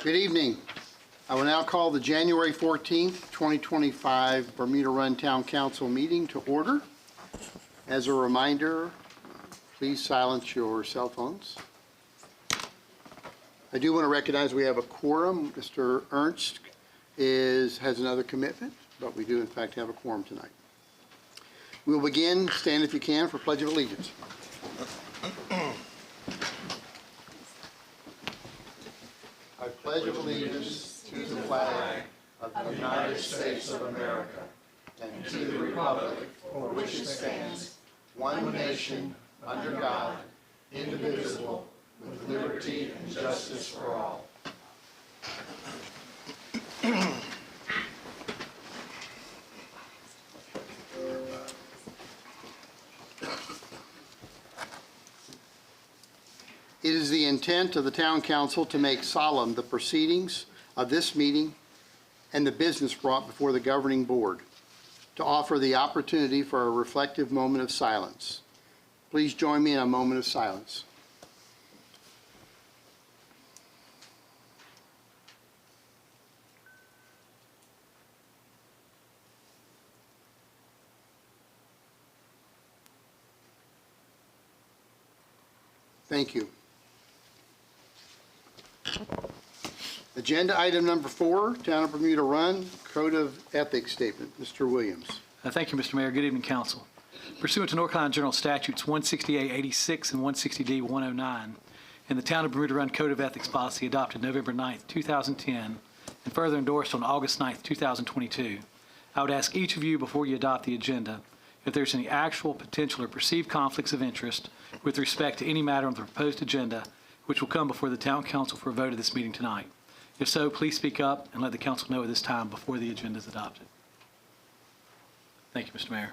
Good evening. I will now call the January 14th, 2025 Bermuda Run Town Council meeting to order. As a reminder, please silence your cell phones. I do want to recognize we have a quorum. Mr. Ernst has another commitment, but we do in fact have a quorum tonight. We will begin. Stand if you can for Pledge of Allegiance. I pledge allegiance to the flag of the United States of America and to the republic for which it stands, one nation, under God, indivisible, with liberty and justice for all. It is the intent of the Town Council to make solemn the proceedings of this meeting and the business brought before the governing board, to offer the opportunity for a reflective moment of silence. Please join me in a moment of silence. Thank you. Agenda item number 4, Town of Bermuda Run, Code of Ethics Statement. Mr. Williams. Thank you, Mr. Mayor. Good evening, Council. Pursuant to North Carolina General Statutes 168-86 and 160D-109, and the Town of Bermuda Run Code of Ethics Policy adopted November 9th, 2010, and further endorsed on August 9th, 2022, I would ask each of you before you adopt the agenda if there's any actual, potential, or perceived conflicts of interest with respect to any matter on the proposed agenda which will come before the Town Council for a vote at this meeting tonight. If so, please speak up and let the Council know at this time before the agenda is adopted. Thank you, Mr. Mayor.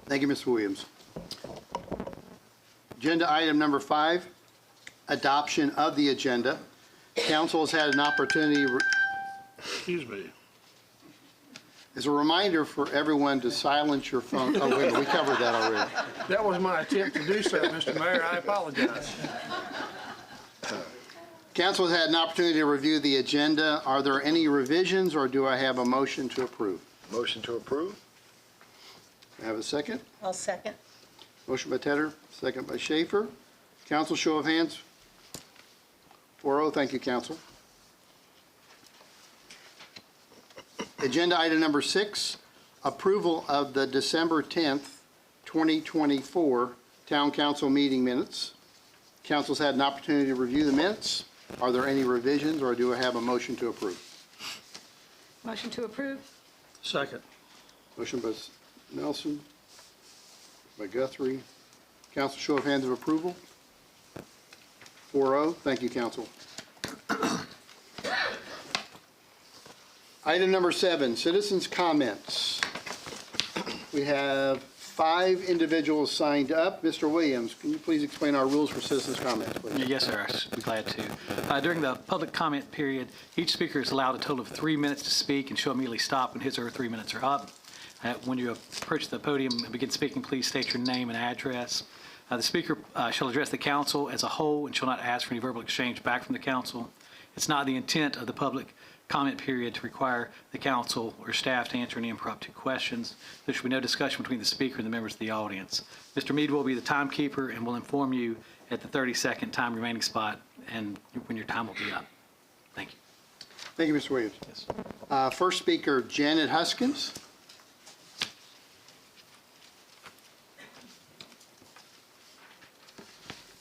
Thank you, Mr. Williams. Agenda item number 5, adoption of the agenda. Council has had an opportunity. Excuse me. As a reminder for everyone to silence your phone. Oh, wait, we covered that already. That was my attempt to do so, Mr. Mayor. I apologize. Council has had an opportunity to review the agenda. Are there any revisions, or do I have a motion to approve? Motion to approve? I have a second. I'll second. Motion by Tedder, second by Schaefer. Council, show of hands. 4-0. Thank you, Council. Agenda item number 6, approval of the December 10th, 2024 Town Council meeting minutes. Council's had an opportunity to review the minutes. Are there any revisions, or do I have a motion to approve? Motion to approve? Second. Motion by Nelson, by Guthrie. Council, show of hands of approval. 4-0. Thank you, Council. Item number 7, citizens' comments. We have 5 individuals signed up. Mr. Williams, can you please explain our rules for citizens' comments, please? Yes, sir. I'd be glad to. During the public comment period, each speaker is allowed a total of 3 minutes to speak and shall immediately stop when his or her 3 minutes are up. When you approach the podium and begin speaking, please state your name and address. The speaker shall address the council as a whole and shall not ask for any verbal exchange back from the council. It's not the intent of the public comment period to require the council or staff to answer any impromptu questions. There should be no discussion between the speaker and the members of the audience. Mr. Mead will be the timekeeper and will inform you at the 30-second time remaining spot and when your time will be up. Thank you. Thank you, Mr. Williams. Yes. First speaker, Janet Huskins.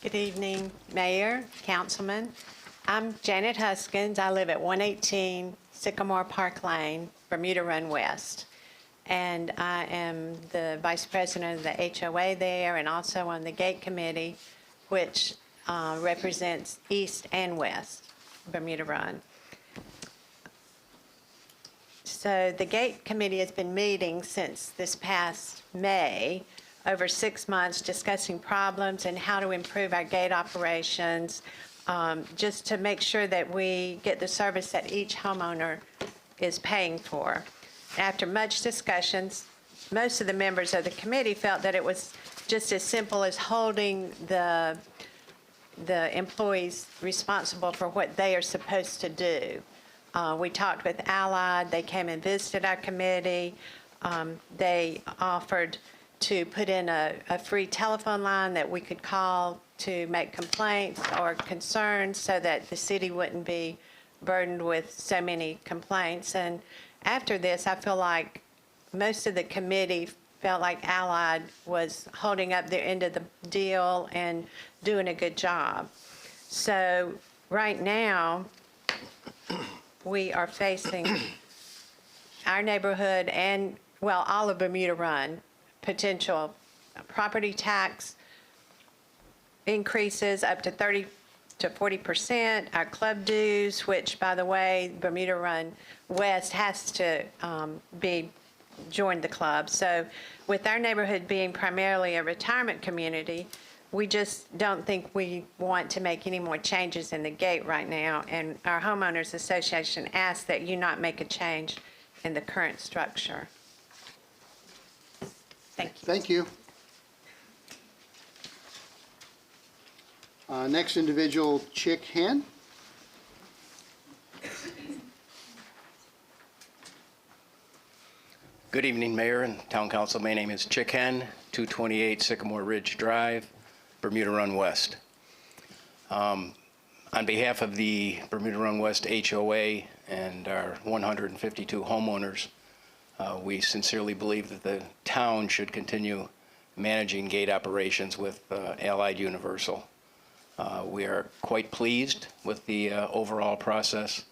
Good evening, Mayor, Councilman. I'm Janet Huskins. I live at 118 Sycamore Park Lane, Bermuda Run West. And I am the Vice President of the HOA there and also on the Gate Committee, which represents East and West Bermuda Run. So the Gate Committee has been meeting since this past May, over 6 months, discussing problems and how to improve our gate operations, just to make sure that we get the service that each homeowner is paying for. After much discussions, most of the members of the committee felt that it was just as simple as holding the the employees responsible for what they are supposed to do. We talked with Allied. They came and visited our committee. They offered to put in a free telephone line that we could call to make complaints or concerns so that the city wouldn't be burdened with so many complaints. And after this, I feel like most of the committee felt like Allied was holding up their end of the deal and doing a good job. So right now, we are facing our neighborhood and, well, all of Bermuda Run, potential property tax increases up to 30 to 40%, our club dues, which, by the way, Bermuda Run West has to join the club. So with our neighborhood being primarily a retirement community, we just don't think we want to make any more changes in the gate right now. And our homeowners association asks that you not make a change in the current structure. Thank you. Thank you. Next individual, Chick Hen. Good evening, Mayor and Town Council. My name is Chick Hen, 228 Sycamore Ridge Drive, Bermuda Run West. On behalf of the Bermuda Run West HOA and our 152 homeowners, we sincerely believe that the town should continue managing gate operations with Allied Universal. We are quite pleased with the overall process.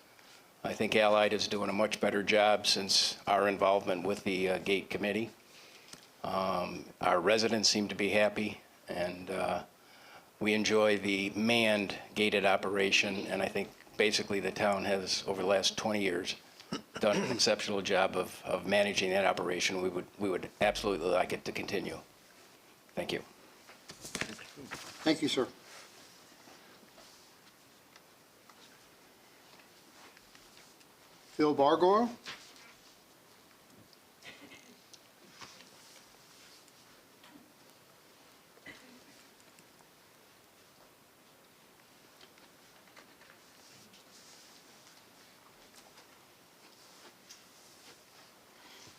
I think Allied is doing a much better job since our involvement with the gate committee. Our residents seem to be happy, and we enjoy the manned gated operation, and I think basically the town has, over the last 20 years, done an exceptional job of managing that operation. We would absolutely like it to continue. Thank you. Thank you, sir. Phil Bargoro.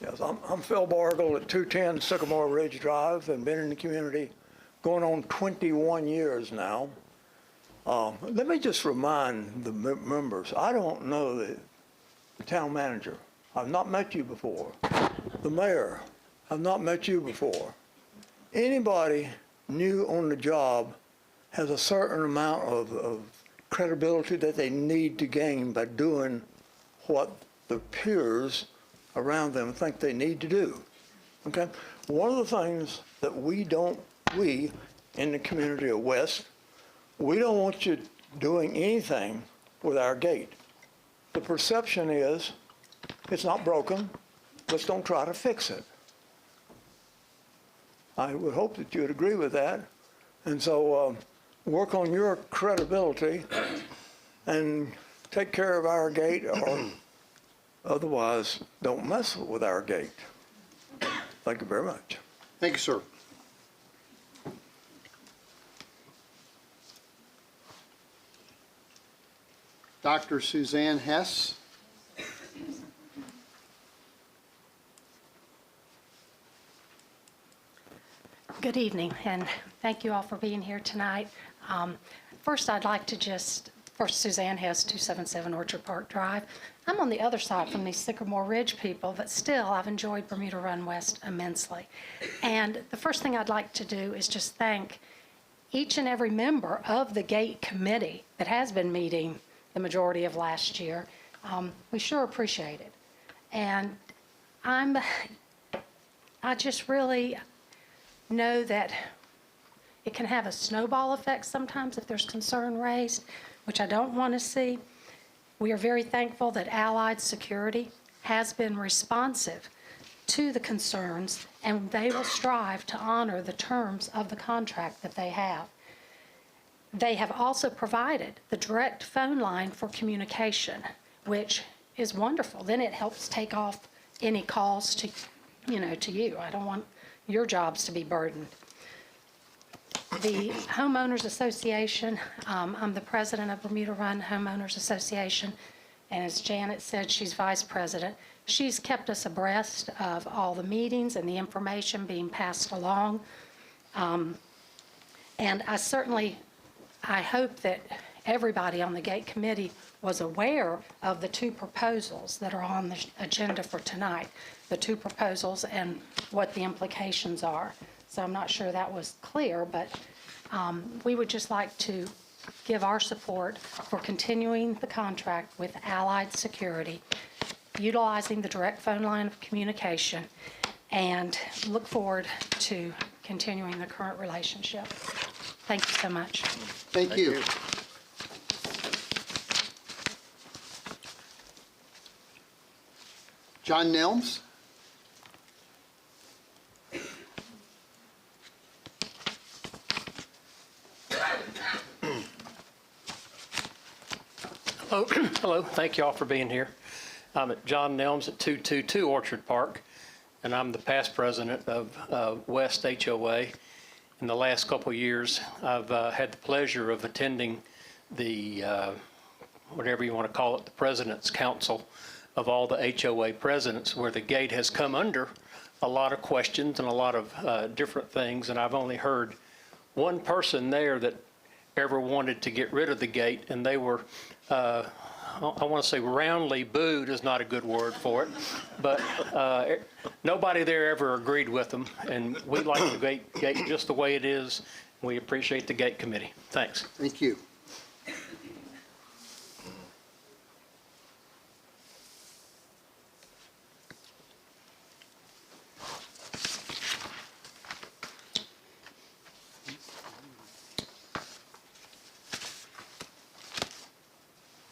Yes, I'm Phil Bargle at 210 Sycamore Ridge Drive and been in the community going on 21 years now. Let me just remind the members, I don't know the town manager. I've not met you before. The mayor, I've not met you before. Anybody new on the job has a certain amount of credibility that they need to gain by doing what the peers around them think they need to do. Okay? One of the things that we in the community of West, we don't want you doing anything with our gate. The perception is it's not broken, let's don't try to fix it. I would hope that you would agree with that. And so work on your credibility and take care of our gate, or otherwise don't mess with our gate. Thank you very much. Thank you, sir. Dr. Suzanne Hess. Good evening, and thank you all for being here tonight. First, I'd like to first, Suzanne Hess, 277 Orchard Park Drive. I'm on the other side from these Sycamore Ridge people, but still, I've enjoyed Bermuda Run West immensely. And the first thing I'd like to do is just thank each and every member of the gate committee that has been meeting the majority of last year. We sure appreciate it. And I just really know that it can have a snowball effect sometimes if there's concern raised, which I don't want to see. We are very thankful that Allied Security has been responsive to the concerns, and they will strive to honor the terms of the contract that they have. They have also provided the direct phone line for communication, which is wonderful. Then it helps take off any calls to you. I don't want your jobs to be burdened. The Homeowners Association, I'm the president of Bermuda Run Homeowners Association, and as Janet said, she's vice president. She's kept us abreast of all the meetings and the information being passed along. And I hope that everybody on the Gate Committee was aware of the two proposals that are on the agenda for tonight, the two proposals and what the implications are. So I'm not sure that was clear, but we would just like to give our support for continuing the contract with Allied Security, utilizing the direct phone line of communication, and look forward to continuing the current relationship. Thank you so much. Thank you. John Nelms? Hello, thank you all for being here. I'm at John Nelms at 222 Orchard Park, and I'm the past president of West HOA. In the last couple of years, I've had the pleasure of attending the, whatever you want to call it, the President's Council of all the HOA presidents, where the Gate has come under a lot of questions and a lot of different things, and I've only heard one person there that ever wanted to get rid of the Gate, and they were, I want to say roundly booed is not a good word for it, but nobody there ever agreed with them, and we like the Gate just the way it is. We appreciate the Gate Committee. Thanks. Thank you.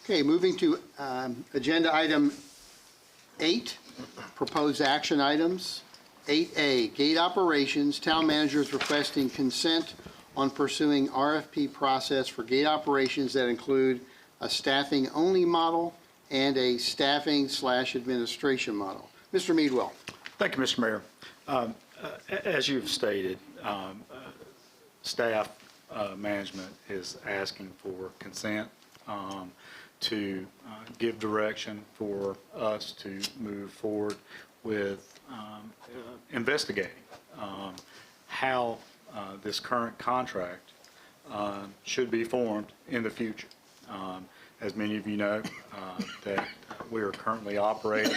Okay, moving to agenda item 8, proposed action items. 8A, gate operations. Town manager is requesting consent on pursuing RFP process for gate operations that include a staffing-only model and a staffing/administration model. Mr. Meadwell. Thank you, Mr. Mayor. As you've stated, staff management is asking for consent to give direction for us to move forward with investigating how this current contract should be formed in the future. As many of you know, that we are currently operating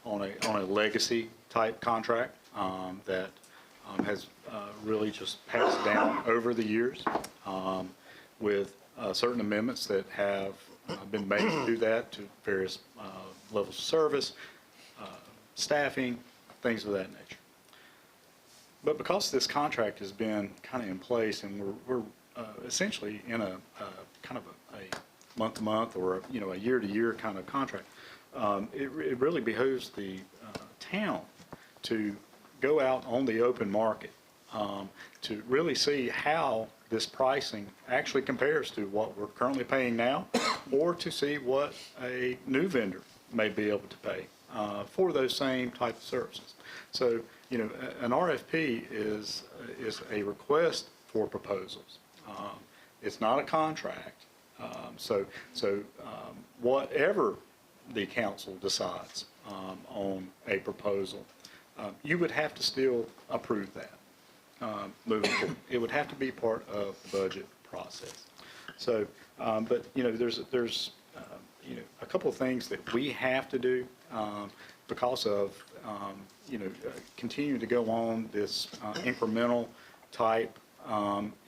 on a legacy type contract that has really just passed down over the years with certain amendments that have been made to do that, to various levels of service, staffing, things of that nature. But because this contract has been kind of in place, and we're essentially in a kind of a month-to-month or a year-to-year kind of contract, it really behooves the town to go out on the open market to really see how this pricing actually compares to what we're currently paying now, or to see what a new vendor may be able to pay for those same type of services. So, an RFP is a request for proposals. It's not a contract. So whatever the council decides on a proposal, you would have to still approve that. Moving forward, it would have to be part of the budget process. So, but there's a couple of things that we have to do because of continuing to go on this incremental type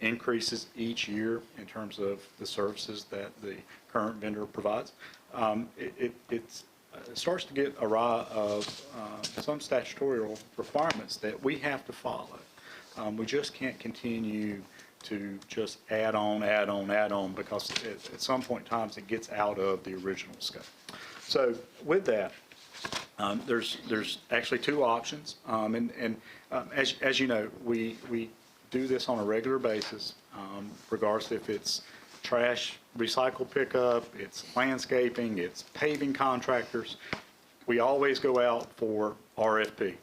increases each year in terms of the services that the current vendor provides. It starts to get awry of some statutory requirements that we have to follow. We just can't continue to just add on, because at some point in time it gets out of the original scope. So with that, there's actually two options, as you know, we do this on a regular basis, regardless if it's trash recycle pickup, it's landscaping, it's paving contractors. We always go out for RFP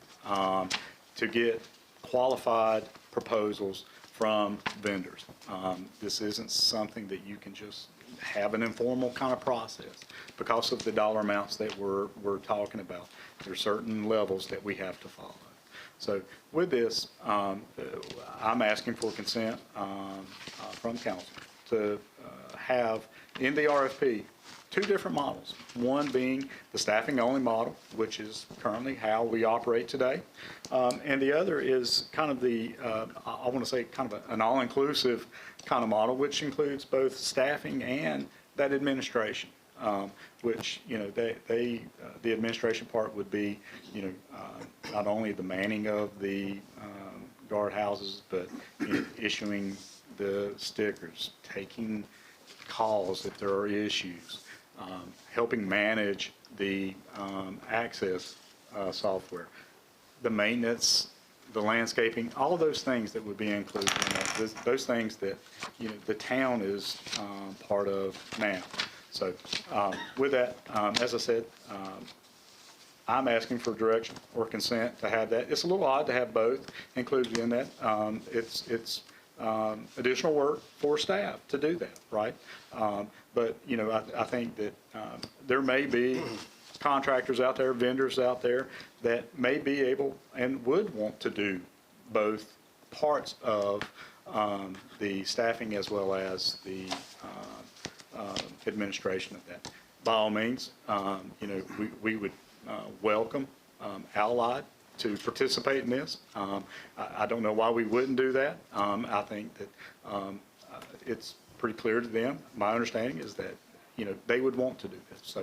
to get qualified proposals from vendors. This isn't something that you can just have an informal kind of process because of the dollar amounts that we're talking about. There are certain levels that we have to follow. So with this, I'm asking for consent from council to have in the RFP two different models. One being the staffing-only model, which is currently how we operate today. And the other is kind of the, I want to say kind of an all-inclusive kind of model, which includes both staffing and that administration, which, you know, the administration part would be, you know, not only the manning of the guardhouses, but, you know, issuing the stickers, taking calls if there are issues, helping manage the access software, the maintenance, the landscaping, all of those things that would be included in that. Those things that, you know, the town is part of now. So with that, as I said, I'm asking for direction or consent to have that. It's a little odd to have both included in that. It's additional work for staff to do that, right? But, you know, I think that there may be contractors out there, vendors out there that may be able and would want to do both parts of the staffing as well as the administration of that. By all means, you know, we would welcome Allied to participate in this. I don't know why we wouldn't do that. I think that it's pretty clear to them. My understanding is that, you know, they would want to do this.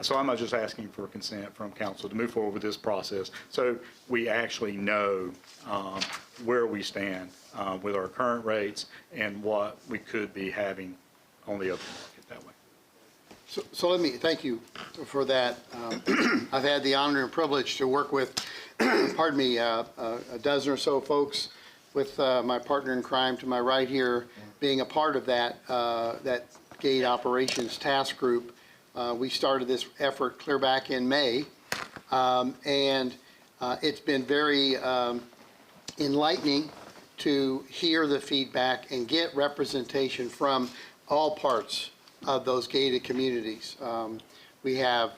So I'm not just asking for consent from council to move forward with this process, so we actually know where we stand with our current rates and what we could be having on the open market that way. So let me, thank you for that. I've had the honor and privilege to work with, pardon me, a dozen or so folks, with my partner in crime to my right here, being a part of that gate operations task group. We started this effort clear back in May, and it's been very enlightening to hear the feedback and get representation from all parts of those gated communities. We have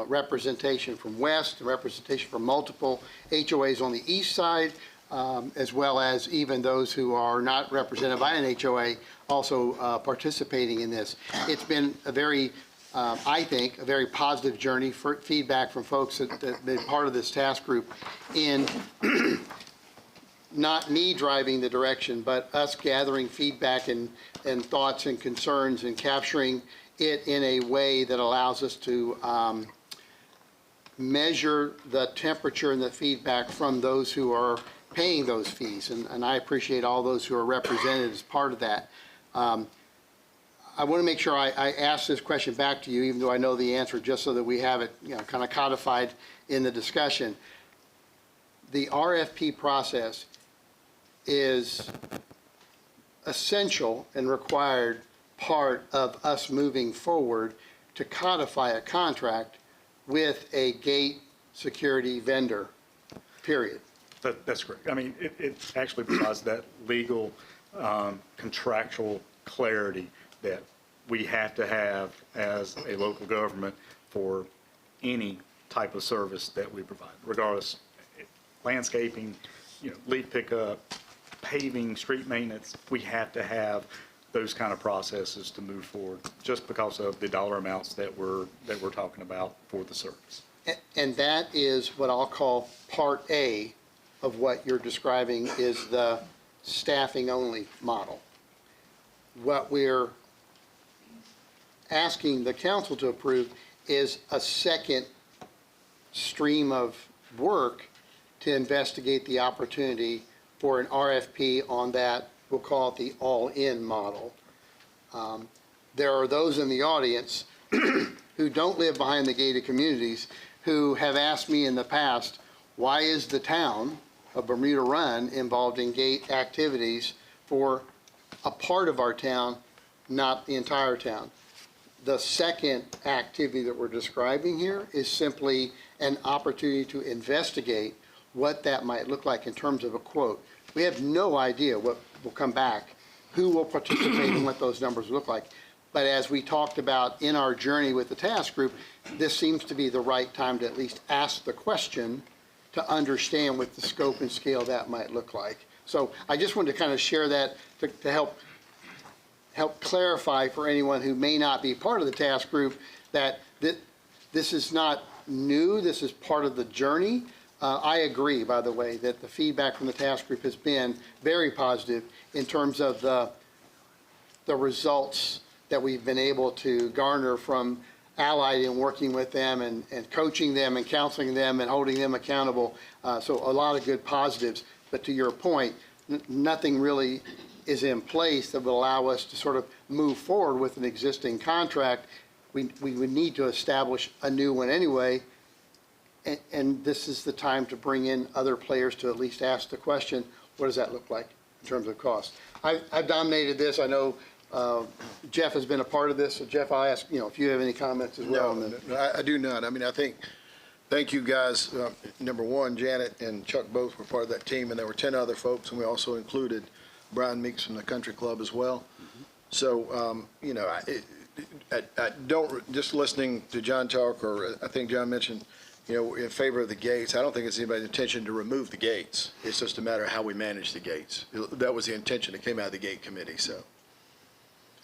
representation from West, representation from multiple HOAs on the east side, as well as even those who are not represented by an HOA also participating in this. It's been a very, I think, a very positive journey for feedback from folks that have been part of this task group in not me driving the direction, but us gathering feedback and thoughts and concerns and capturing it in a way that allows us to measure the temperature and the feedback from those who are paying those fees. And I appreciate all those who are represented as part of that. I want to make sure I ask this question back to you, even though I know the answer, just so that we have it, you know, kind of codified in the discussion. The RFP process is essential and required part of us moving forward to codify a contract with a gate security vendor, period. That's correct. I mean, it actually provides that legal, contractual clarity that we have to have as a local government for any type of service that we provide, regardless, landscaping, you know, leaf pickup, paving, street maintenance. We have to have those kind of processes to move forward, just because of the dollar amounts that we're talking about for the service. And that is what I'll call Part A of what you're describing is the staffing-only model. What we're asking the council to approve is a second stream of work to investigate the opportunity for an RFP on that, we'll call it the all-in model. There are those in the audience who don't live behind the gated communities who have asked me in the past, why is the town of Bermuda Run involved in gate activities for a part of our town, not the entire town? The second activity that we're describing here is simply an opportunity to investigate what that might look like in terms of a quote. We have no idea what will come back, who will participate and what those numbers look like. But as we talked about in our journey with the task group, this seems to be the right time to at least ask the question to understand what the scope and scale that might look like. So I just wanted to kind of share that to help clarify for anyone who may not be part of the task group that this is not new, this is part of the journey. I agree, by the way, that the feedback from the task group has been very positive in terms of the results that we've been able to garner from Allied in working with them and coaching them and counseling them and holding them accountable. So a lot of good positives. But to your point, nothing really is in place that will allow us to sort of move forward with an existing contract. We would need to establish a new one anyway. And this is the time to bring in other players to at least ask the question, what does that look like in terms of cost? I've dominated this. I know Jeff has been a part of this. So Jeff, I'll ask, if you have any comments as well. No, I do not. I mean, thank you guys. Number one, Janet and Chuck both were part of that team, and there were 10 other folks, and we also included Brian Meeks from the Country Club as well. So, I don't, just listening to John talk, or I think John mentioned, in favor of the gates, I don't think it's anybody's intention to remove the gates. It's just a matter of how we manage the gates. That was the intention that came out of the gate committee, so.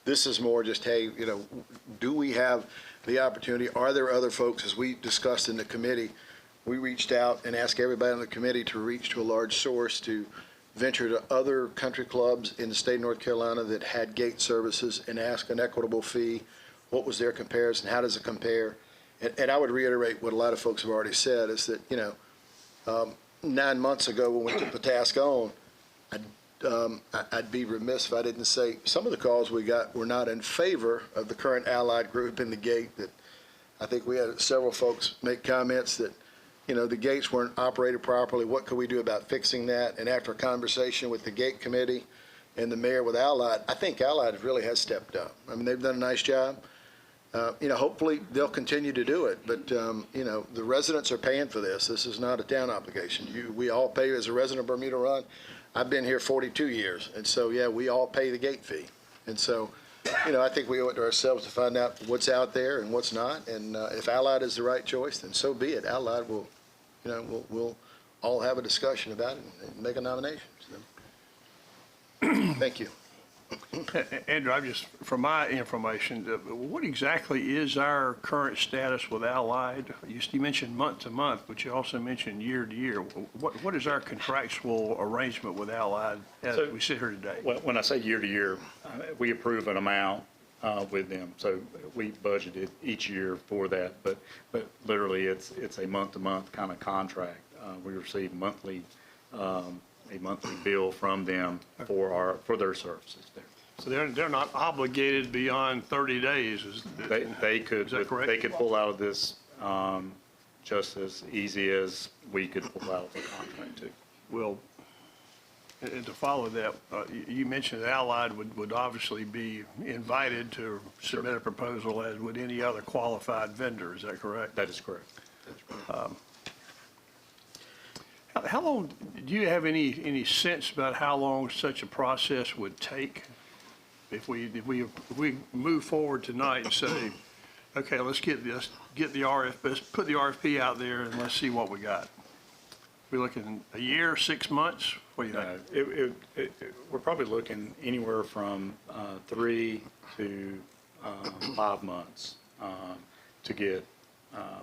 This is more just, hey, do we have the opportunity? Are there other folks, as we discussed in the committee, we reached out and asked everybody on the committee to reach to a large source to venture to other country clubs in the state of North Carolina that had gate services and ask an equitable fee. What was their comparison? How does it compare? And I would reiterate what a lot of folks have already said is that, 9 months ago when we took the task on, I'd be remiss if I didn't say some of the calls we got were not in favor of the current Allied group in the gate. That I think we had several folks make comments that, the gates weren't operated properly. What could we do about fixing that? And after a conversation with the gate committee and the mayor with Allied, I think Allied really has stepped up. I mean, they've done a nice job. Hopefully they'll continue to do it. But, the residents are paying for this. This is not a town obligation. We all pay as a resident of Bermuda Run. I've been here 42 years, and so, yeah, we all pay the gate fee. And so, I think we owe it to ourselves to find out what's out there and what's not, and if Allied is the right choice, then so be it. Allied will, we'll all have a discussion about it and make a nomination. So. Thank you. Andrew, from my information, what exactly is our current status with Allied? You mentioned month to month, but you also mentioned year to year. What is our contractual arrangement with Allied as we sit here today? When I say year to year, we approve an amount with them. So we budgeted each year for that, but literally it's a month to month kind of contract. We receive a monthly bill from them for their services there. So they're not obligated beyond 30 days. They could, Is that correct? they could pull out of this just as easy as we could pull out of the contract too. Well, and to follow that, you mentioned that Allied would obviously be invited to submit a proposal as would any other qualified vendor. Is that correct? That is correct. How long, do you have any sense about how long such a process would take? If we move forward tonight and say, okay, let's put the RFP out there and let's see what we got. We looking a year, 6 months? What do you think? We're probably looking anywhere from 3 to 5 months to get,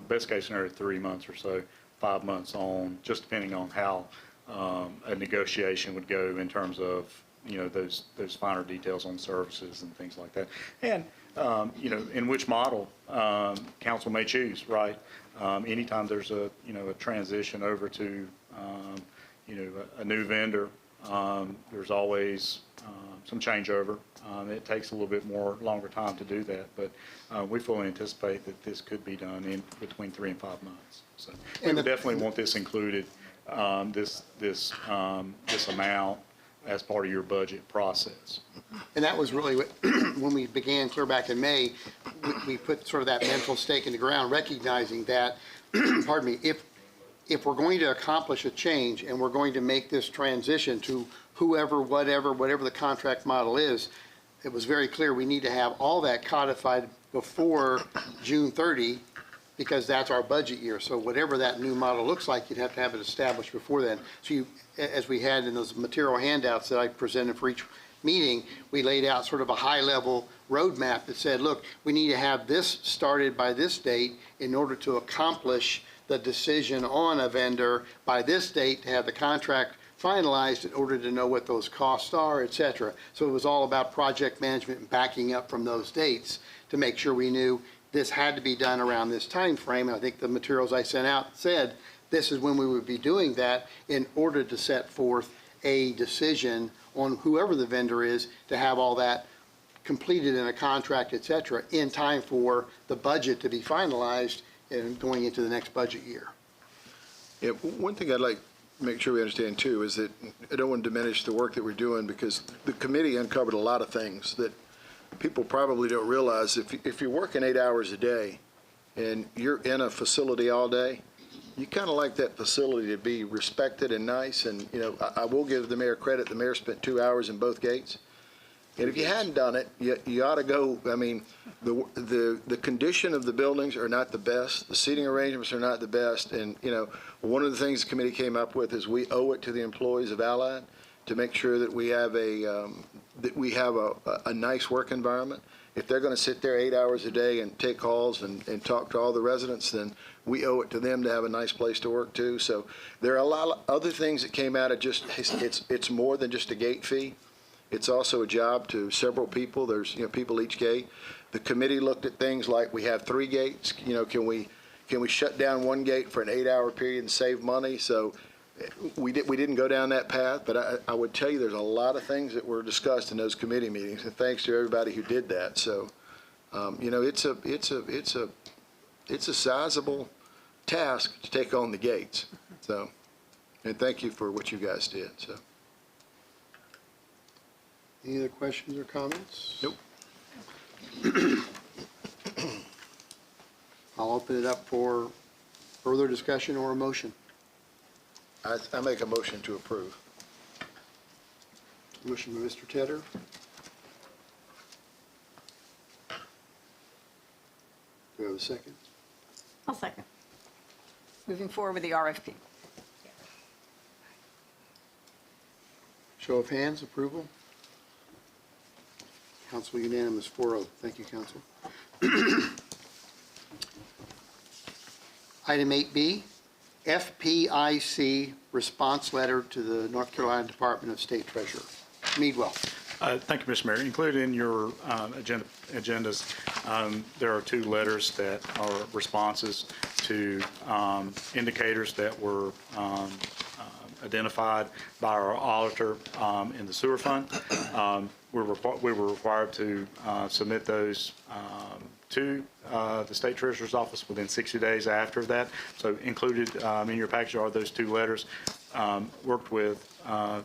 best case scenario, 3 months or so, 5 months on, just depending on how a negotiation would go in terms of, those finer details on services and things like that. And, in which model council may choose, right? Anytime there's a transition over to, a new vendor, there's always some changeover. It takes a little bit longer time to do that, but we fully anticipate that this could be done in between 3 and 5 months. So we would definitely want this included, this amount as part of your budget process. And that was really what, when we began clear back in May, we put sort of that mental stake in the ground, recognizing that, pardon me, if we're going to accomplish a change and we're going to make this transition to whoever, whatever the contract model is, it was very clear we need to have all that codified before June 30, because that's our budget year. So whatever that new model looks like, you'd have to have it established before then. So you, as we had in those material handouts that I presented for each meeting, we laid out sort of a high-level roadmap that said, look, we need to have this started by this date in order to accomplish the decision on a vendor by this date, to have the contract finalized in order to know what those costs are, et cetera. So it was all about project management and backing up from those dates to make sure we knew this had to be done around this time frame. And I think the materials I sent out said this is when we would be doing that in order to set forth a decision on whoever the vendor is, to have all that completed in a contract, et cetera, in time for the budget to be finalized and going into the next budget year. Yeah, one thing I'd like to make sure we understand too is that I don't want to diminish the work that we're doing, because the committee uncovered a lot of things that people probably don't realize. If you're working 8 hours a day and you're in a facility all day, you kind of like that facility to be respected and nice. And, you know, I will give the mayor credit. The mayor spent 2 hours in both gates. And if you hadn't done it, you ought to go. I mean, the condition of the buildings are not the best. The seating arrangements are not the best. And, you know, one of the things the committee came up with is we owe it to the employees of Allied to make sure that we have a nice work environment. If they're going to sit there 8 hours a day and take calls and talk to all the residents, then we owe it to them to have a nice place to work too. So there are a lot of other things that came out of just, it's more than just a gate fee. It's also a job to several people. There's, you know, people each gate. The committee looked at things like, we have 3 gates. You know, can we shut down one gate for an 8-hour period and save money? So we didn't go down that path, but I would tell you there's a lot of things that were discussed in those committee meetings, and thanks to everybody who did that. So, you know, it's a sizable task to take on the gates. So, and thank you for what you guys did. So. Any other questions or comments? Nope. I'll open it up for further discussion or a motion. I make a motion to approve. Motion by Mr. Tedder. Do we have a second? I'll second. Moving forward with the RFP. Show of hands, approval. Council unanimous, 4-0. Thank you, Council. Item 8B, FPIC response letter to the North Carolina Department of State Treasurer. Meadwell. Thank you, Mr. Mayor. Included in your agendas, there are 2 letters that are responses to indicators that were identified by our auditor in the sewer fund. We were required to submit those to the State Treasurer's Office within 60 days after that. So included in your package are those 2 letters. Worked with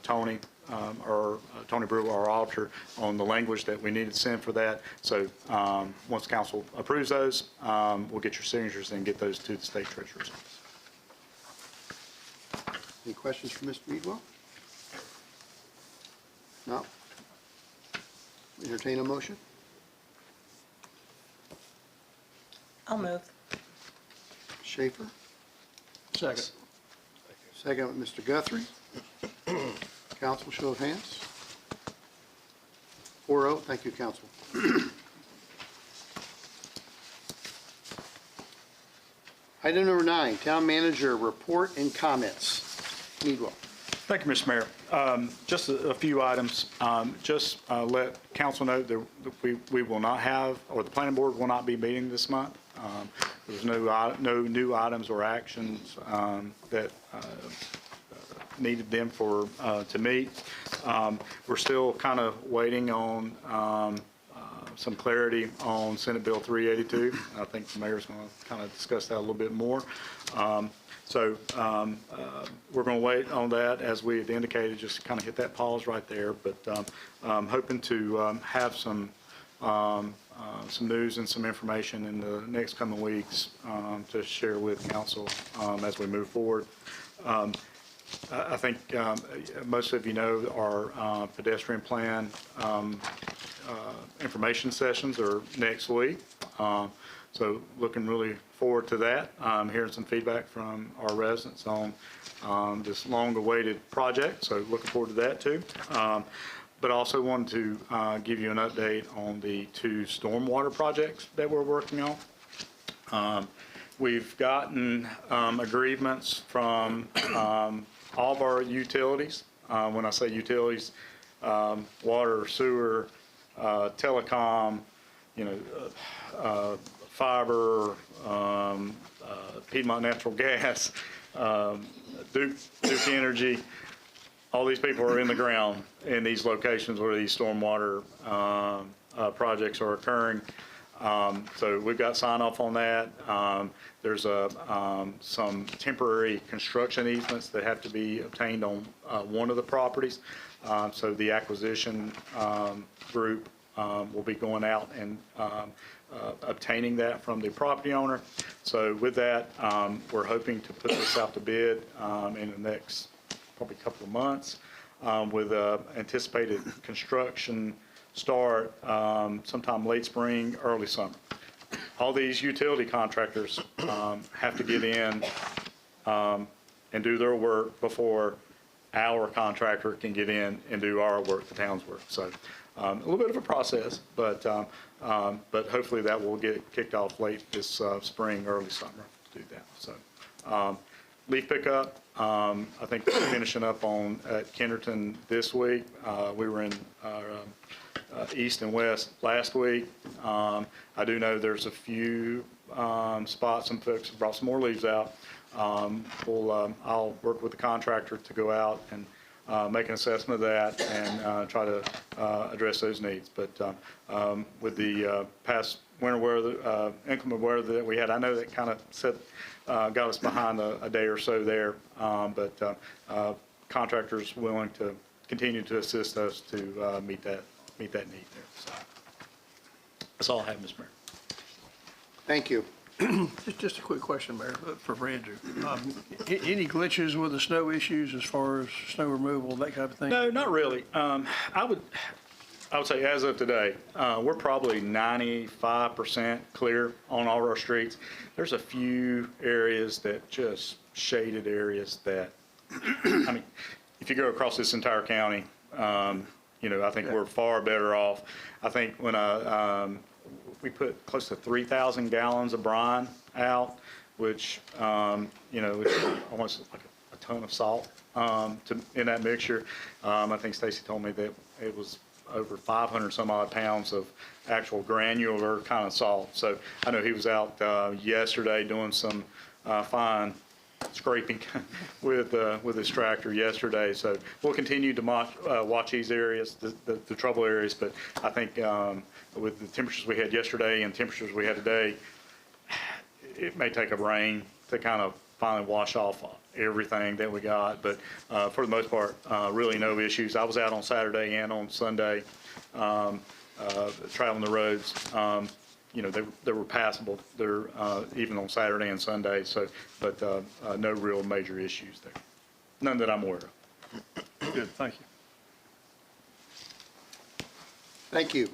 Tony Brewer, our auditor, on the language that we needed to send for that. So once council approves those, we'll get your signatures and get those to the State Treasurer's Office. Any questions for Mr. Meadwell? No? Entertain a motion? I'll move. Schaefer? Second. Second with Mr. Guthrie. Council, show of hands. 4-0. Thank you, Council. Item number 9, Town Manager Report and Comments. Meadwell. Thank you, Mr. Mayor. Just a few items. Just let council know that we will not have, or the planning board will not be meeting this month. There's no new items or actions that needed them to meet. We're still kind of waiting on some clarity on Senate Bill 382. I think the mayor's going to kind of discuss that a little bit more. So we're going to wait on that, as we had indicated, just kind of hit that pause right there. But hoping to have some some news and some information in the next coming weeks to share with council as we move forward. I think most of you know our pedestrian plan information sessions are next week. So looking really forward to that. Hearing some feedback from our residents on this long-awaited project, so looking forward to that too. But also wanted to give you an update on the 2 stormwater projects that we're working on. We've gotten agreements from all of our utilities. When I say utilities, water, sewer, telecom, fiber, Piedmont Natural Gas, Duke Energy. All these people are in the ground in these locations where these stormwater projects are occurring. So we've got sign off on that. There's some temporary construction easements that have to be obtained on one of the properties. So the acquisition group will be going out and obtaining that from the property owner. So with that, we're hoping to put this out to bid in the next probably couple of months with anticipated construction start sometime late spring, early summer. All these utility contractors have to get in and do their work before our contractor can get in and do our work, the town's work. So a little bit of a process, but hopefully that will get kicked off late this spring, early summer to do that. So leaf pickup, I think we're finishing up at Kennerton this week. We were in east and west last week. I do know there's a few spots, some folks have brought some more leaves out. I'll work with the contractor to go out and make an assessment of that and try to address those needs. But with the past winter weather, inclement weather that we had, I know that kind of got us behind a day or so there. But contractors willing to continue to assist us to meet that need there. So that's all I have, Mr. Mayor. Thank you. Just a quick question, Mayor, for Andrew. Any glitches with the snow issues as far as snow removal, that kind of thing? No, not really. I would say as of today, we're probably 95% clear on all of our streets. There's a few areas that just shaded areas that, I mean, if you go across this entire county, I think we're far better off. I think when we put close to 3,000 gallons of brine out, which, is almost like a ton of salt in that mixture. I think Stacy told me that it was over 500 some odd pounds of actual granular kind of salt. So I know he was out yesterday doing some fine scraping with his tractor yesterday. So we'll continue to watch these areas, the trouble areas. But I think with the temperatures we had yesterday and temperatures we had today, it may take a rain to kind of finally wash off everything that we got. But for the most part, really no issues. I was out on Saturday and on Sunday traveling the roads. They were passable. They're even on Saturday and Sunday. So, but no real major issues there. None that I'm aware of. Good, thank you. Thank you.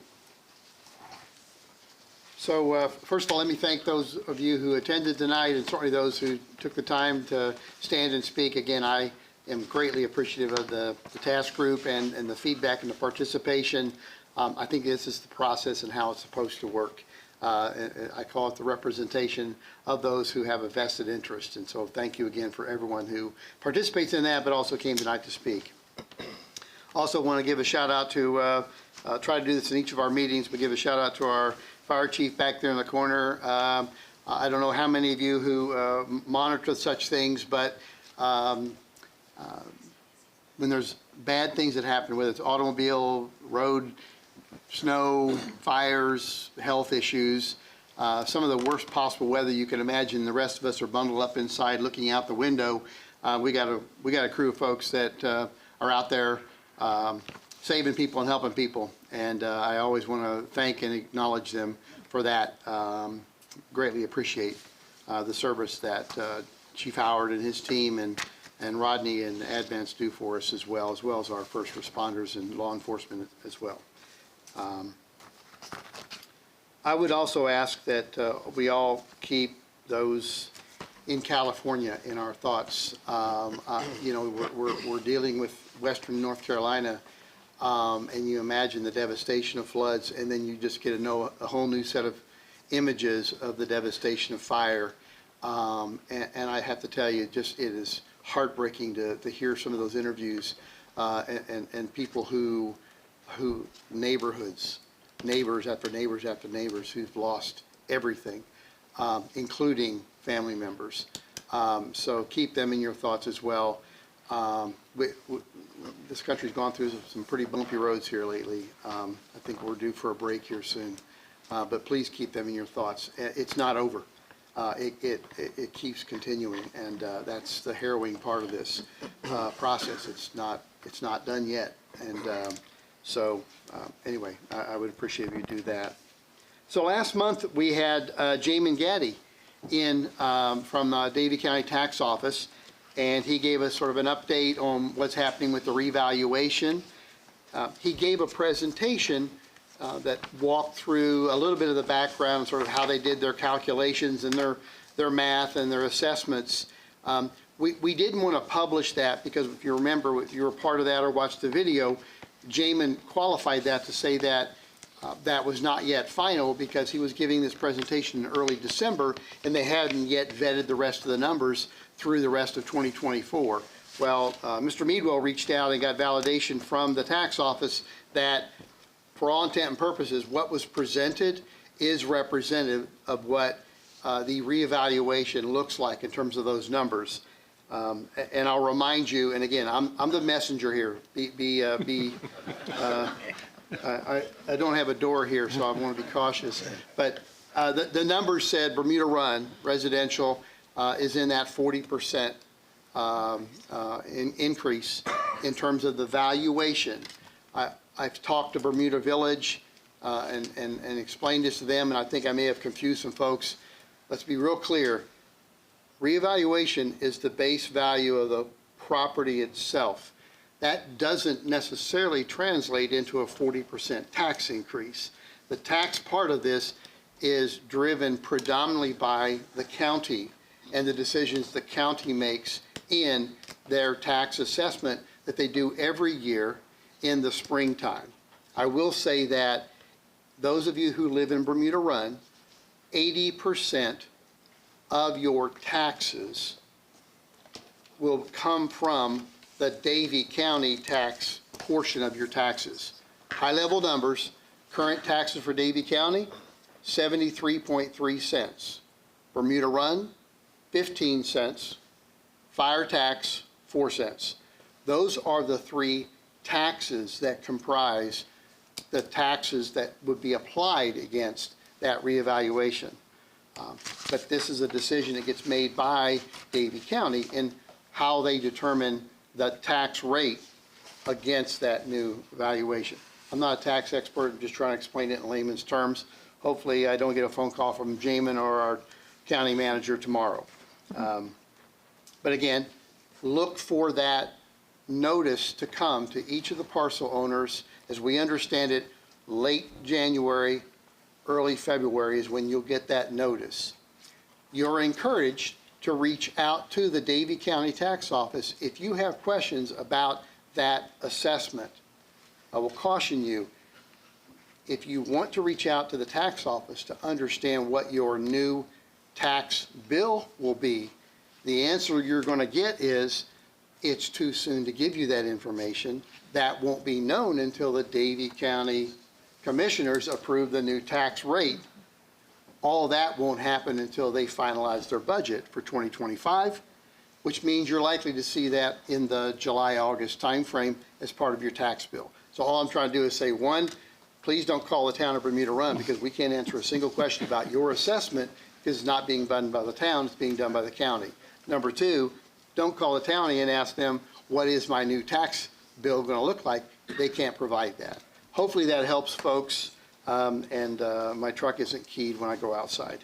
So first of all, let me thank those of you who attended tonight and certainly those who took the time to stand and speak. Again, I am greatly appreciative of the task group and the feedback and the participation. I think this is the process and how it's supposed to work. I call it the representation of those who have a vested interest. And so thank you again for everyone who participates in that, but also came tonight to speak. Also want to give a shout out to, try to do this in each of our meetings, but give a shout out to our fire chief back there in the corner. I don't know how many of you who monitor such things, but when there's bad things that happen, whether it's automobile, road, snow, fires, health issues, some of the worst possible weather you can imagine. The rest of us are bundled up inside looking out the window. We got a crew of folks that are out there saving people and helping people. And I always want to thank and acknowledge them for that. Greatly appreciate the service that Chief Howard and his team and Rodney and Advance do for us as well as our first responders and law enforcement as well. I would also ask that we all keep those in California in our thoughts. You know, we're dealing with Western North Carolina, and you imagine the devastation of floods, and then you just get a whole new set of images of the devastation of fire. And I have to tell you, it is heartbreaking to hear some of those interviews and people who neighbors after neighbors after neighbors who've lost everything, including family members. So keep them in your thoughts as well. This country's gone through some pretty bumpy roads here lately. I think we're due for a break here soon. But please keep them in your thoughts. It's not over. It keeps continuing, and that's the harrowing part of this process. It's not done yet. And so anyway, I would appreciate if you do that. So last month we had Jamin Gaddy in from Davie County Tax Office, and he gave us sort of an update on what's happening with the revaluation. He gave a presentation that walked through a little bit of the background, sort of how they did their calculations and their math and their assessments. We didn't want to publish that because if you remember, if you were part of that or watched the video, Jamin qualified that to say that that was not yet final because he was giving this presentation in early December and they hadn't yet vetted the rest of the numbers through the rest of 2024. Well, Mr. Meadwell reached out and got validation from the tax office that for all intent and purposes, what was presented is representative of what the reevaluation looks like in terms of those numbers. And I'll remind you, and again, I'm the messenger here. I don't have a door here, so I want to be cautious. But the numbers said Bermuda Run residential is in that 40% increase in terms of the valuation. I've talked to Bermuda Village and explained this to them, and I think I may have confused some folks. Let's be real clear. Reevaluation is the base value of the property itself. That doesn't necessarily translate into a 40% tax increase. The tax part of this is driven predominantly by the county and the decisions the county makes in their tax assessment that they do every year in the springtime. I will say that those of you who live in Bermuda Run, 80% of your taxes will come from the Davie County tax portion of your taxes. High-level numbers, current taxes for Davie County, 73.3 cents. Bermuda Run, 15 cents. Fire tax, 4 cents. Those are the three taxes that comprise the taxes that would be applied against that reevaluation. But this is a decision that gets made by Davie County in how they determine the tax rate against that new valuation. I'm not a tax expert, I'm just trying to explain it in layman's terms. Hopefully I don't get a phone call from Jamin or our county manager tomorrow. But again, look for that notice to come to each of the parcel owners. As we understand it, late January, early February is when you'll get that notice. You're encouraged to reach out to the Davie County Tax Office if you have questions about that assessment. I will caution you, if you want to reach out to the tax office to understand what your new tax bill will be, the answer you're going to get is, it's too soon to give you that information. That won't be known until the Davie County Commissioners approve the new tax rate. All that won't happen until they finalize their budget for 2025, which means you're likely to see that in the July-August timeframe as part of your tax bill. So all I'm trying to do is say, one, please don't call the town of Bermuda Run because we can't answer a single question about your assessment because it's not being done by the town, it's being done by the county. Number two, don't call the county and ask them, what is my new tax bill going to look like? they can't provide that. Hopefully that helps folks, and my truck isn't keyed when I go outside.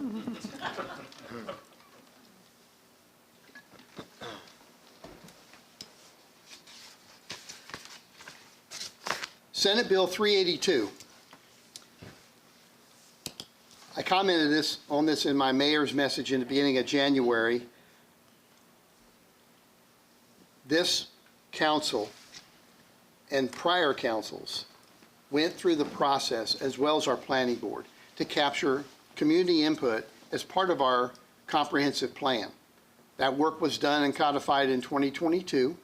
Senate Bill 382. I commented on this in my mayor's message in the beginning of January. This council and prior councils went through the process, as well as our planning board, to capture community input as part of our comprehensive plan. That work was done and codified in 2022.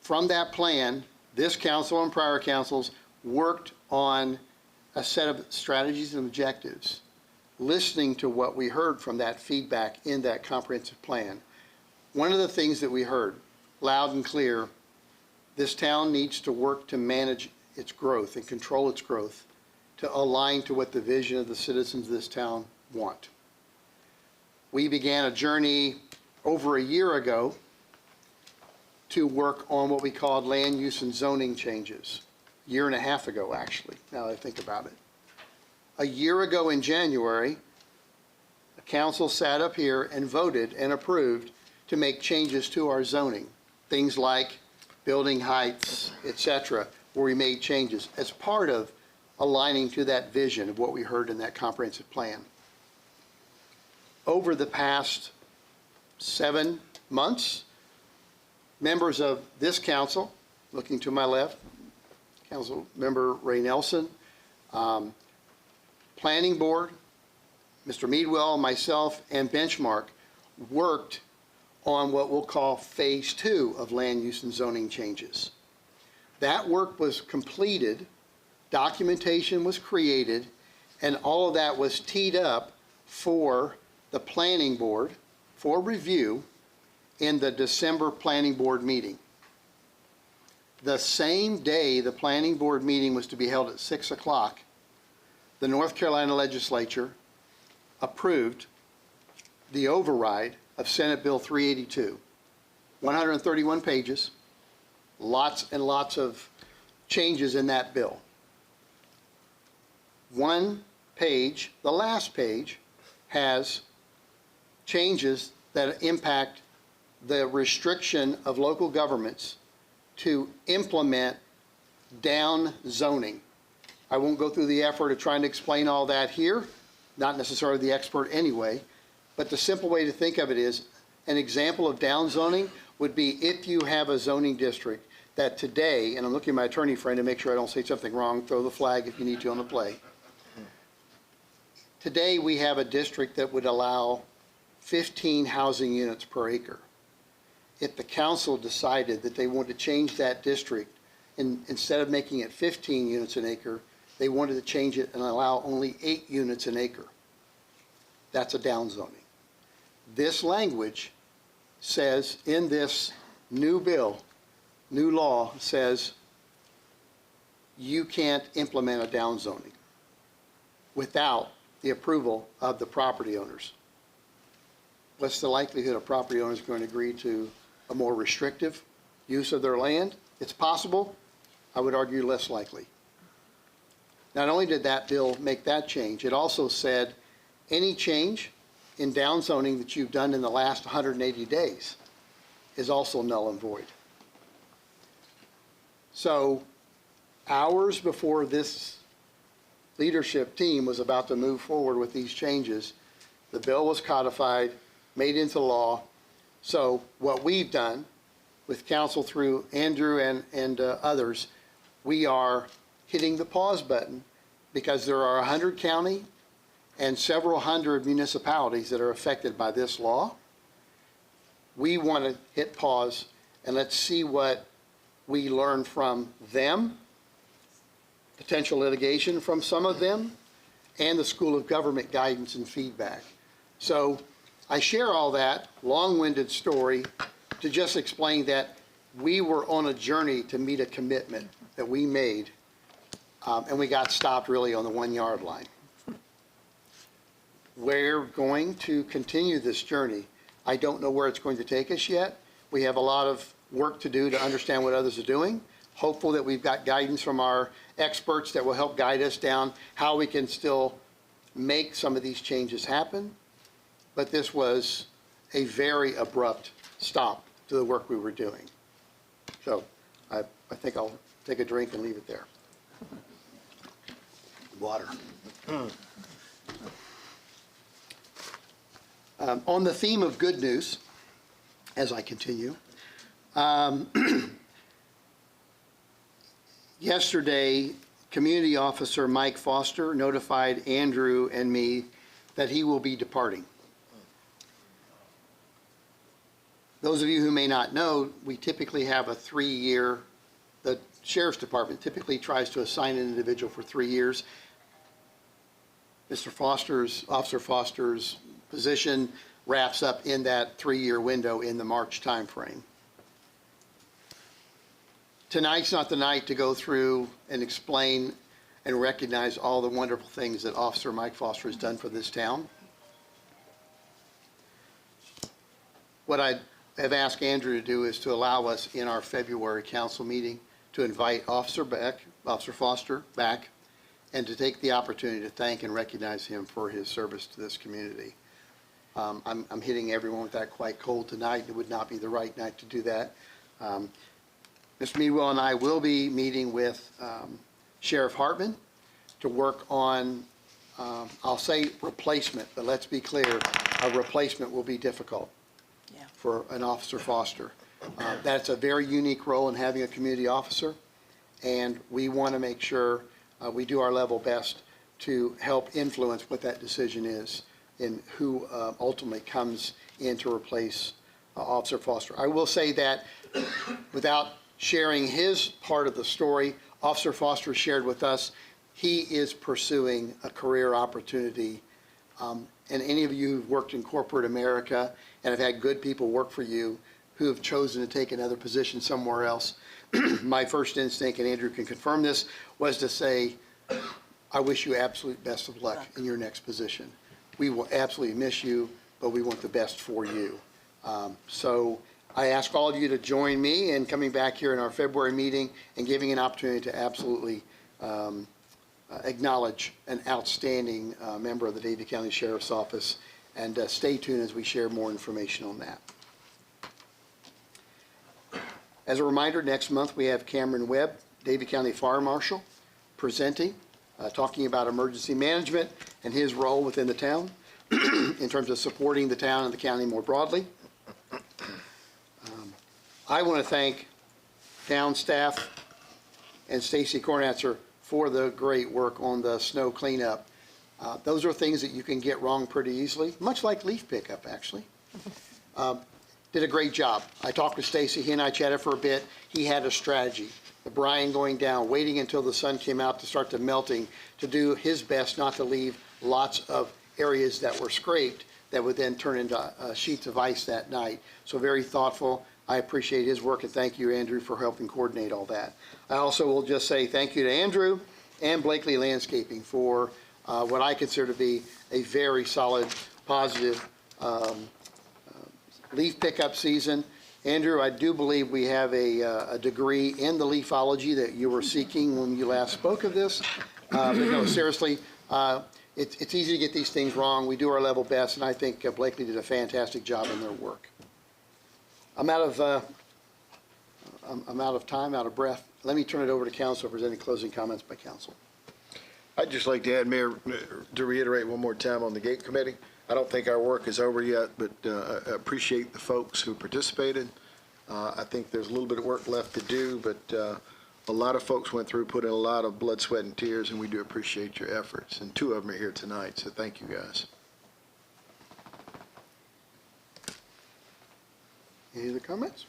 From that plan, this council and prior councils worked on a set of strategies and objectives, listening to what we heard from that feedback in that comprehensive plan. One of the things that we heard loud and clear, this town needs to work to manage its growth and control its growth to align to what the vision of the citizens of this town want. We began a journey over a year ago to work on what we called land use and zoning changes. A year and a half ago, actually, now that I think about it. A year ago in January, the council sat up here and voted and approved to make changes to our zoning. Things like building heights, et cetera, where we made changes as part of aligning to that vision of what we heard in that comprehensive plan. Over the past 7 months, members of this council, looking to my left, Council Member Ray Nelson, Planning Board, Mr. Meadwell, myself, and Benchmark worked on what we'll call Phase 2 of land use and zoning changes. That work was completed, documentation was created, and all of that was teed up for the Planning Board for review in the December Planning Board meeting. The same day the Planning Board meeting was to be held at 6 o'clock, the North Carolina Legislature approved the override of Senate Bill 382. 131 pages, lots and lots of changes in that bill. One page, the last page, has changes that impact the restriction of local governments to implement down zoning. I won't go through the effort of trying to explain all that here, not necessarily the expert anyway, but the simple way to think of it is an example of down zoning would be if you have a zoning district that today, and I'm looking at my attorney friend to make sure I don't say something wrong, throw the flag if you need to on the play. Today we have a district that would allow 15 housing units per acre. If the council decided that they wanted to change that district, and instead of making it 15 units an acre, they wanted to change it and allow only 8 units an acre. That's a down zoning. This language says in this new bill, new law says you can't implement a down zoning without the approval of the property owners. What's the likelihood a property owner is going to agree to a more restrictive use of their land? It's possible. I would argue less likely. Not only did that bill make that change, it also said any change in down zoning that you've done in the last 180 days is also null and void. So hours before this leadership team was about to move forward with these changes, the bill was codified, made into law. So what we've done with council through Andrew and others, we are hitting the pause button because there are 100 county and several hundred municipalities that are affected by this law. We want to hit pause and let's see what we learn from them, potential litigation from some of them, and the School of Government guidance and feedback. So I share all that long-winded story to just explain that we were on a journey to meet a commitment that we made, and we got stopped really on the 1 yard line. We're going to continue this journey. I don't know where it's going to take us yet. We have a lot of work to do to understand what others are doing. hopeful that we've got guidance from our experts that will help guide us down how we can still make some of these changes happen. But this was a very abrupt stop to the work we were doing. So I think I'll take a drink and leave it there. Water. On the theme of good news, as I continue, yesterday, Community Officer Mike Foster notified Andrew and me that he will be departing. Those of you who may not know, we typically have a 3-year, the Sheriff's Department typically tries to assign an individual for 3 years. Officer Foster's position wraps up in that 3-year window in the March timeframe. Tonight's not the night to go through and explain and recognize all the wonderful things that Officer Mike Foster has done for this town. What I have asked Andrew to do is to allow us in our February council meeting to invite Officer Foster back, and to take the opportunity to thank and recognize him for his service to this community. I'm hitting everyone with that quite cold tonight. It would not be the right night to do that. Mr. Meadwell and I will be meeting with Sheriff Hartman to work on, I'll say replacement, but let's be clear, a replacement will be difficult for an Officer Foster. That's a very unique role in having a community officer, and we want to make sure we do our level best to help influence what that decision is and who ultimately comes in to replace Officer Foster. I will say that without sharing his part of the story, Officer Foster shared with us he is pursuing a career opportunity. And any of you who've worked in corporate America and have had good people work for you who have chosen to take another position somewhere else, my first instinct, and Andrew can confirm this, was to say, I wish you absolute best of luck in your next position. We will absolutely miss you, but we want the best for you. So I ask all of you to join me in coming back here in our February meeting and giving an opportunity to absolutely acknowledge an outstanding member of the Davie County Sheriff's Office, and stay tuned as we share more information on that. As a reminder, next month we have Cameron Webb, Davie County Fire Marshal, presenting, talking about emergency management and his role within the town in terms of supporting the town and the county more broadly. I want to thank town staff and Stacy Kornatzer for the great work on the snow cleanup. Those are things that you can get wrong pretty easily, much like leaf pickup, actually. Did a great job. I talked with Stacy. He and I chatted for a bit. He had a strategy. The brine going down, waiting until the sun came out to start the melting, to do his best not to leave lots of areas that were scraped that would then turn into sheets of ice that night. So very thoughtful. I appreciate his work, and thank you, Andrew, for helping coordinate all that. I also will just say thank you to Andrew and Blakely Landscaping for what I consider to be a very solid, positive leaf pickup season. Andrew, I do believe we have a degree in the leafology that you were seeking when you last spoke of this. But no, seriously, it's easy to get these things wrong. We do our level best, and I think Blakely did a fantastic job in their work. I'm out of time, out of breath. Let me turn it over to council if there's any closing comments by council. I'd just like to add, Mayor, to reiterate one more time on the gate committee. I don't think our work is over yet, but I appreciate the folks who participated. I think there's a little bit of work left to do, but a lot of folks went through, put in a lot of blood, sweat, and tears, and we do appreciate your efforts. And 2 of them are here tonight, so thank you, guys. Any other comments?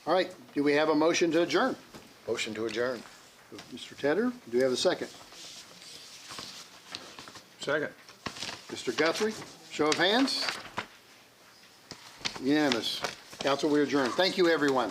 All right, do we have a motion to adjourn? Motion to adjourn. Mr. Tedder, do we have a second? Second. Mr. Guthrie, show of hands. Unanimous. Council, we adjourn. Thank you, everyone.